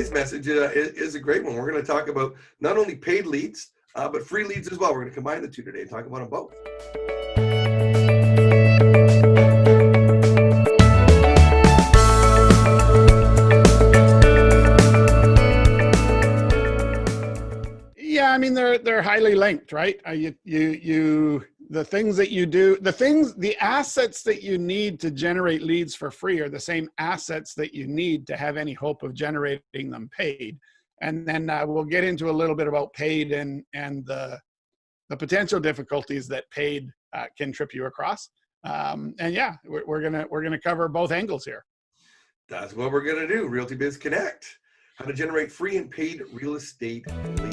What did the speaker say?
today's message is a great one. We're going to talk about not only paid leads, but free leads as well. We're going to combine the two today and talk about them both. Yeah, I mean they're highly linked, right? The things that you do, the assets that you need to generate leads for free are the same assets that you need to have any hope of generating them paid. And then we'll get into a little bit about paid and the potential difficulties that paid can trip you across. And yeah, we're gonna cover both angles here. That's what we're gonna do. Realty Biz Connect: how to generate free and paid real estate leads.